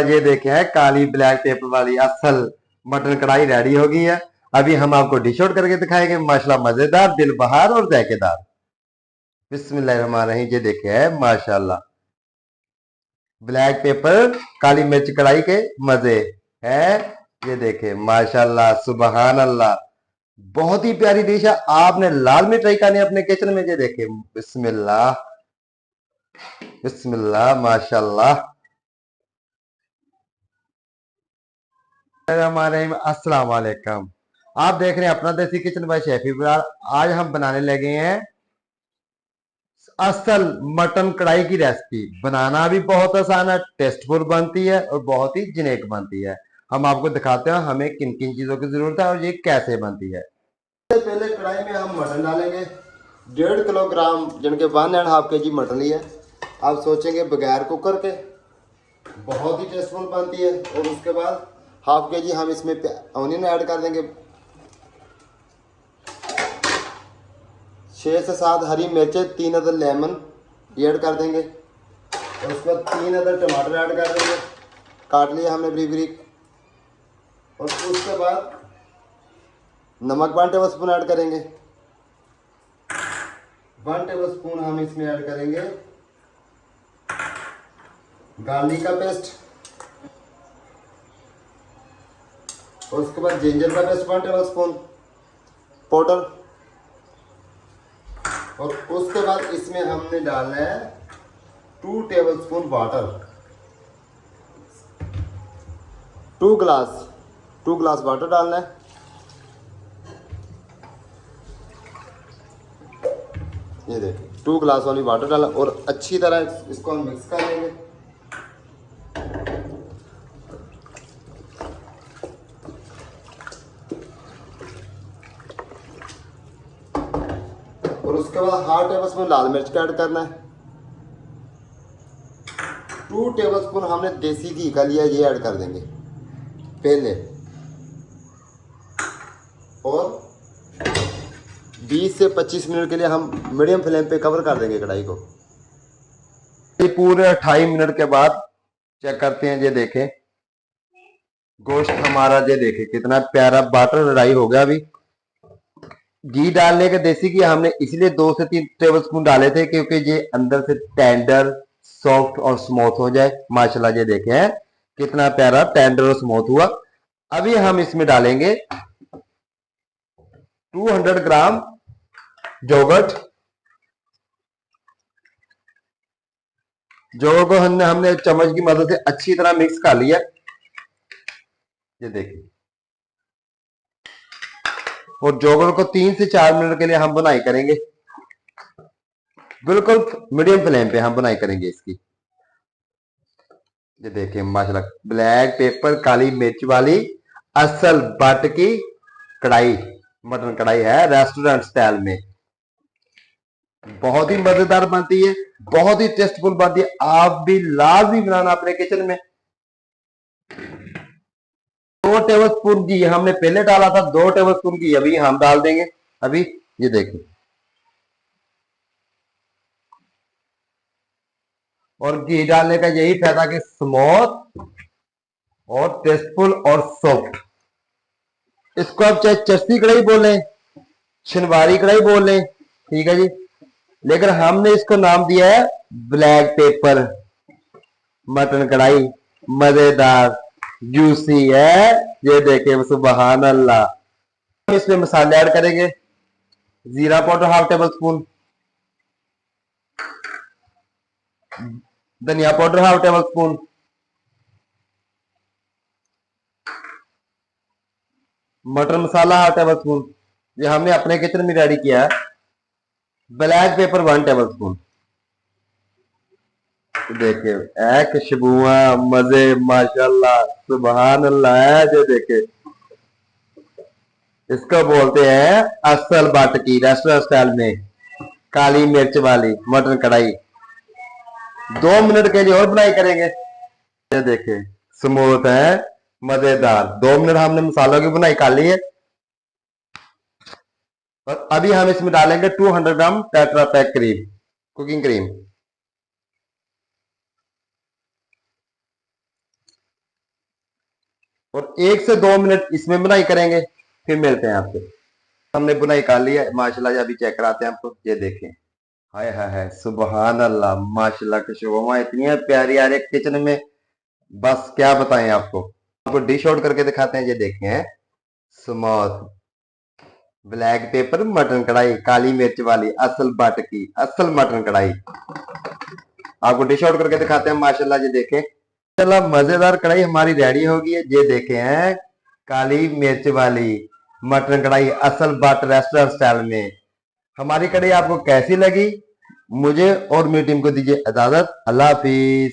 ये देखे है काली ब्लैक पेपर वाली असल मटन कढ़ाई रेडी हो गई है। अभी हम आपको डिश आउट करके दिखाएंगे। माशाल्लाह मजेदार, दिल बहार और जायकेदार। बिस्मिल्लाहिर्रहमानिर्रहीम। ये देखे है माशाल्लाह ब्लैक पेपर काली मिर्च कढ़ाई के मजे है। ये देखे माशाल्लाह सुबहान अल्लाह, बहुत ही प्यारी डिश है। आपने लाल मिर्च ट्राई करनी है अपने किचन में। ये देखे बिस्मिल्लाह बिस्मिल्लाह माशाल्लाह। अस्सलाम वालेकुम। आप देख रहे हैं अपना देसी किचन बाय शेफ इब्रार। आज हम बनाने लगे हैं असल मटन कढ़ाई की रेसिपी। बनाना भी बहुत आसान है, टेस्टफुल बनती है और बहुत ही जिनेक बनती है। हम आपको दिखाते हैं हमें किन किन चीजों की जरूरत है और ये कैसे बनती है। सबसे पहले कढ़ाई में हम मटन डालेंगे। 1.5 किलोग्राम जिनके 1.5 kg मटन लिया। आप सोचेंगे बगैर कुकर के बहुत ही टेस्टफुल बनती है। और उसके बाद 1/2 kg हम इसमें ऑनियन ऐड कर देंगे। 6 से 7 हरी मिर्चें, 3 अदर लेमन ऐड कर देंगे। और उसके बाद 3 अदर टमाटर ऐड कर देंगे, काट लिया हमने बारीक बारीक। और उसके बाद नमक 1 टेबल स्पून ऐड करेंगे। 1 टेबल स्पून हम इसमें ऐड करेंगे गार्लिक का पेस्ट। और उसके बाद जिंजर का पेस्ट 1 टेबल स्पून पाउडर। और उसके बाद इसमें हमने डालना है 2 table spoon water. 2 glass water डालना है। ये देखिए 2 ग्लास वाली वाटर डाला और अच्छी तरह इसको हम मिक्स कर लेंगे। और उसके बाद 1/2 टेबल स्पून लाल मिर्च का ऐड करना है। 2 टेबल स्पून हमने देसी घी का लिया, ये ऐड कर देंगे पहले। और 20 से 25 मिनट के लिए हम मीडियम फ्लेम पे कवर कर देंगे कढ़ाई को। पूरे 28 मिनट के बाद चेक करते हैं। ये देखें गोश्त हमारा, ये देखें कितना प्यारा बाटर रेडी हो गया। अभी घी डालने के देसी घी हमने इसलिए 2 से 3 टेबल स्पून डाले थे क्योंकि ये अंदर से टेंडर, सॉफ्ट और स्मूथ हो जाए। माशाल्लाह ये देखें कितना प्यारा टेंडर और स्मूथ हुआ। अभी हम इसमें डालेंगे 200 ग्राम योगर्ट। जोगर्ट को हमने चम्मच की मदद से अच्छी तरह मिक्स कर लिया। ये देखिए। और जोगर्ट को 3 से 4 मिनट के लिए हम बुनाई करेंगे। बिल्कुल मीडियम फ्लेम पे हम बुनाई करेंगे इसकी। ये देखिए माशाल्लाह ब्लैक पेपर काली मिर्च वाली असल बट की कढ़ाई, मटन कढ़ाई है रेस्टोरेंट स्टाइल में। बहुत ही मजेदार बनती है, बहुत ही टेस्टफुल बनती है। आप भी लाजमी बनाना अपने किचन में। 2 टेबल स्पून घी हमने पहले डाला था, 2 टेबल स्पून घी अभी हम डाल देंगे। अभी ये देखिए। और घी डालने का यही फायदा कि स्मूथ और टेस्टफुल और सॉफ्ट। इसको आप चाहे चस्ती कढ़ाई बोलें, छिनवारी कढ़ाई बोलें, ठीक है जी, लेकिन हमने इसको नाम दिया है ब्लैक पेपर मटन कढ़ाई। मजेदार जूसी है। ये देखिए सुबहान अल्लाह। हम इसमें मसाले ऐड करेंगे। जीरा पाउडर 1/2 टेबल स्पून, धनिया पाउडर 1/2 टेबल स्पून, मटन मसाला 1/2 टेबल स्पून, ये हमने अपने किचन में रेडी किया है। Black pepper 1 table spoon. देखिए ऐ खुशबुआ मजे माशाल्लाह सुबहान अल्लाह है। जो देखे इसको बोलते हैं असल बट की रेस्टोरेंट स्टाइल में काली मिर्च वाली मटन कढ़ाई। 2 मिनट के लिए और बनाई करेंगे। ये देखे स्मूथ है मजेदार। 2 मिनट हमने मसालों की बुनाई कर ली है। और अभी हम इसमें डालेंगे 200 gram tetra pack cream, cooking cream. और 1 से 2 मिनट इसमें बुनाई करेंगे, फिर मिलते हैं आपसे। हमने बुनाई कर ली है माशाल्लाह, अभी चेक कराते हैं आपको। ये देखें, हाय हाय हाय, सुबहान अल्लाह, माशाल्लाह की शोभा इतनी है प्यारी आ रही है किचन में, बस क्या बताएं आपको। आपको डिश आउट करके दिखाते हैं। ये देखें, स्मूथ ब्लैक पेपर मटन कढ़ाई, काली मिर्च वाली असल बट की असल मटन कढ़ाई। आपको डिश आउट करके दिखाते हैं माशाल्लाह। ये देखें, माशाल्लाह मजेदार कढ़ाई हमारी रेडी हो गई है। ये देखे हैं, काली मिर्च वाली मटन कढ़ाई असल बट रेस्टोरेंट स्टाइल में। हमारी कढ़ाई आपको कैसी लगी? मुझे और मेरी टीम को दीजिए इजाजत। अल्लाह हाफिज।